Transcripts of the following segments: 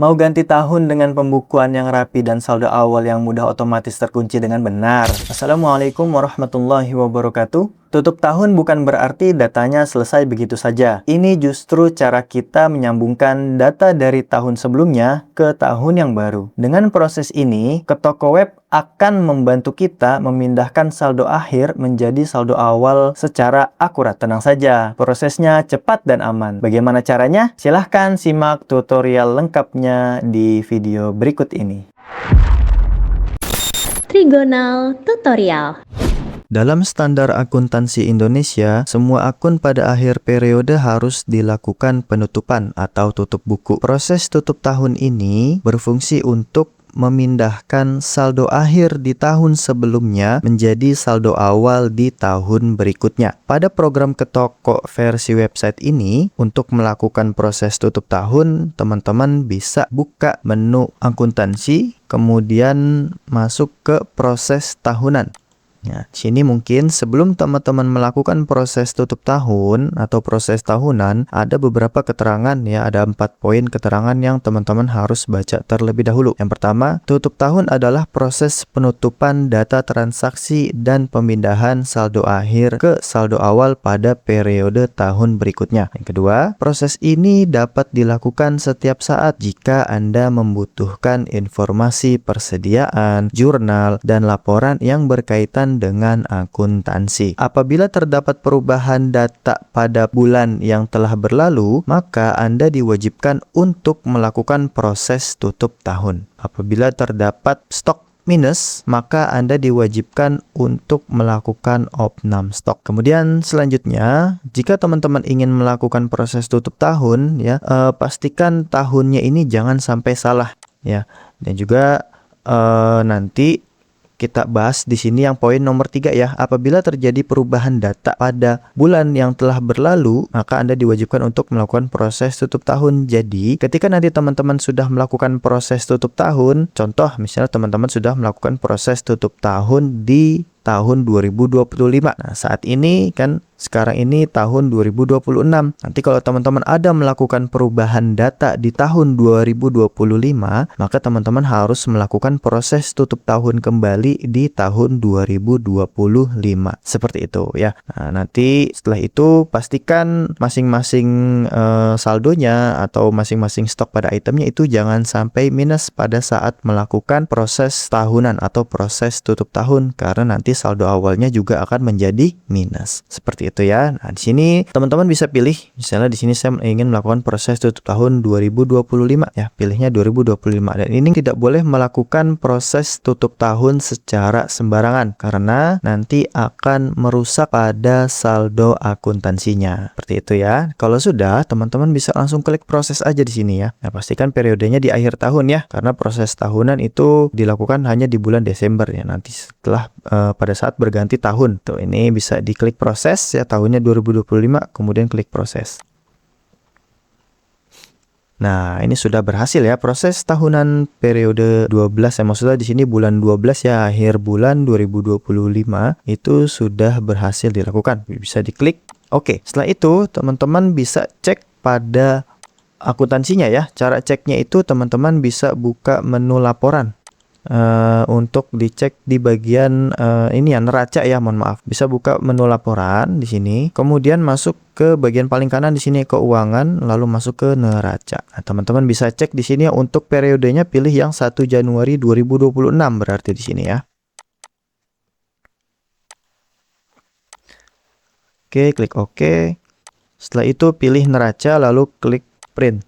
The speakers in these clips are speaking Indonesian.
Mau ganti tahun dengan pembukuan yang rapi dan saldo awal yang mudah otomatis terkunci dengan benar? Assalamualaikum warahmatullahi wabarakatuh. Tutup tahun bukan berarti datanya selesai begitu saja. Ini justru cara kita menyambungkan data dari tahun sebelumnya ke tahun yang baru. Dengan proses ini, ke toko web akan membantu kita memindahkan saldo akhir menjadi saldo awal secara akurat. Tenang saja, prosesnya cepat dan aman. Bagaimana caranya? Silahkan simak tutorial lengkapnya di video berikut ini. Trigonal Tutorial. Dalam standar akuntansi Indonesia, semua akun pada akhir periode harus dilakukan penutupan atau tutup buku. Proses tutup tahun ini berfungsi untuk memindahkan saldo akhir di tahun sebelumnya menjadi saldo awal di tahun berikutnya. Pada program ke toko versi website ini, untuk melakukan proses tutup tahun, teman-teman bisa buka menu akuntansi, kemudian masuk ke proses tahunan. Ya, sini mungkin sebelum teman-teman melakukan proses tutup tahun atau proses tahunan, ada beberapa keterangan ya, ada 4 poin keterangan yang teman-teman harus baca terlebih dahulu. Yang pertama, tutup tahun adalah proses penutupan data transaksi dan pemindahan saldo akhir ke saldo awal pada periode tahun berikutnya. Yang kedua, proses ini dapat dilakukan setiap saat jika Anda membutuhkan informasi persediaan, jurnal, dan laporan yang berkaitan dengan akuntansi. Apabila terdapat perubahan data pada bulan yang telah berlalu, maka Anda diwajibkan untuk melakukan proses tutup tahun. Apabila terdapat stok minus, maka Anda diwajibkan untuk melakukan opnam stok. Kemudian selanjutnya, jika teman-teman ingin melakukan proses tutup tahun, ya, pastikan tahunnya ini jangan sampai salah, ya. Dan juga nanti kita bahas di sini yang poin nomor 3 ya. Apabila terjadi perubahan data pada bulan yang telah berlalu, maka Anda diwajibkan untuk melakukan proses tutup tahun. Jadi, ketika nanti teman-teman sudah melakukan proses tutup tahun, contoh misalnya teman-teman sudah melakukan proses tutup tahun di tahun 2025. Nah, saat ini kan sekarang ini tahun 2026. Nanti kalau teman-teman ada melakukan perubahan data di tahun 2025, maka teman-teman harus melakukan proses tutup tahun kembali di tahun 2025. Seperti itu ya. Nah, nanti setelah itu pastikan masing-masing saldonya atau masing-masing stok pada itemnya itu jangan sampai minus pada saat melakukan proses tahunan atau proses tutup tahun, karena nanti saldo awalnya juga akan menjadi minus. Seperti itu ya. Nah, di sini teman-teman bisa pilih, misalnya di sini saya ingin melakukan proses tutup tahun 2025 ya, pilihnya 2025. Dan ini tidak boleh melakukan proses tutup tahun secara sembarangan karena nanti akan merusak pada saldo akuntansinya. Seperti itu ya. Kalau sudah, teman-teman bisa langsung klik proses aja di sini ya. Nah, pastikan periodenya di akhir tahun ya, karena proses tahunan itu dilakukan hanya di bulan Desember ya. Nanti setelah pada saat berganti tahun. Tuh, ini bisa diklik proses ya, tahunnya 2025, kemudian klik proses. Nah, ini sudah berhasil ya proses tahunan periode 12 ya, maksudnya di sini bulan 12 ya, akhir bulan 2025 itu sudah berhasil dilakukan. Bisa diklik. Oke, setelah itu teman-teman bisa cek pada akuntansinya ya. Cara ceknya itu teman-teman bisa buka menu laporan. Untuk dicek di bagian ini ya, neraca ya, mohon maaf. Bisa buka menu laporan di sini, kemudian masuk ke bagian paling kanan di sini keuangan, lalu masuk ke neraca. Nah, teman-teman bisa cek di sini ya, untuk periodenya pilih yang 1 Januari 2026 berarti di sini ya. Oke, klik OK. Setelah itu pilih neraca lalu klik print.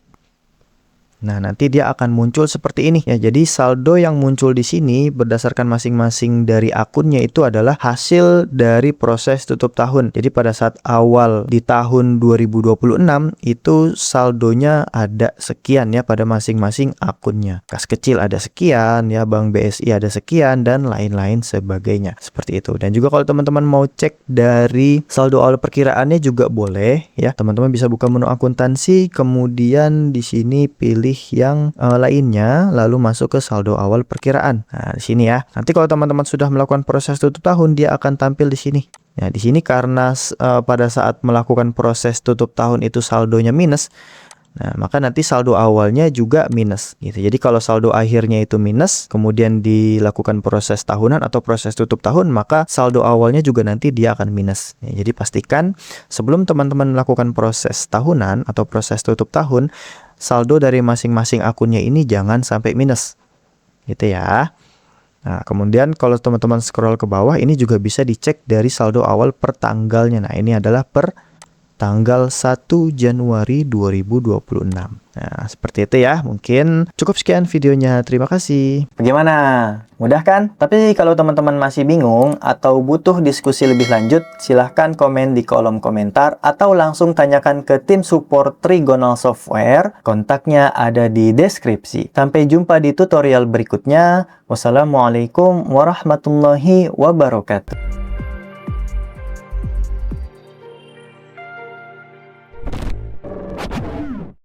Nah, nanti dia akan muncul seperti ini ya. Jadi saldo yang muncul di sini berdasarkan masing-masing dari akunnya itu adalah hasil dari proses tutup tahun. Jadi pada saat awal di tahun 2026 itu saldonya ada sekian ya pada masing-masing akunnya. Kas kecil ada sekian ya, Bank BSI ada sekian, dan lain-lain sebagainya. Seperti itu. Dan juga kalau teman-teman mau cek dari saldo awal perkiraannya juga boleh ya. Teman-teman bisa buka menu akuntansi, kemudian di sini pilih yang lainnya, lalu masuk ke saldo awal perkiraan. Nah, di sini ya. Nanti kalau teman-teman sudah melakukan proses tutup tahun, dia akan tampil di sini. Ya, di sini karena pada saat melakukan proses tutup tahun itu saldonya minus, Nah, maka nanti saldo awalnya juga minus gitu. Jadi kalau saldo akhirnya itu minus, kemudian dilakukan proses tahunan atau proses tutup tahun, maka saldo awalnya juga nanti dia akan minus. Ya, jadi pastikan sebelum teman-teman melakukan proses tahunan atau proses tutup tahun, saldo dari masing-masing akunnya ini jangan sampai minus. Gitu ya. Nah, kemudian kalau teman-teman scroll ke bawah, ini juga bisa dicek dari saldo awal per tanggalnya. Nah, ini adalah per tanggal 1 Januari 2026. Nah, seperti itu ya. Mungkin cukup sekian videonya. Terima kasih. Bagaimana? Mudah kan? Tapi kalau teman-teman masih bingung atau butuh diskusi lebih lanjut, silahkan komen di kolom komentar atau langsung tanyakan ke tim support Trigonal Software. Kontaknya ada di deskripsi. Sampai jumpa di tutorial berikutnya. Wassalamualaikum warahmatullahi wabarakatuh.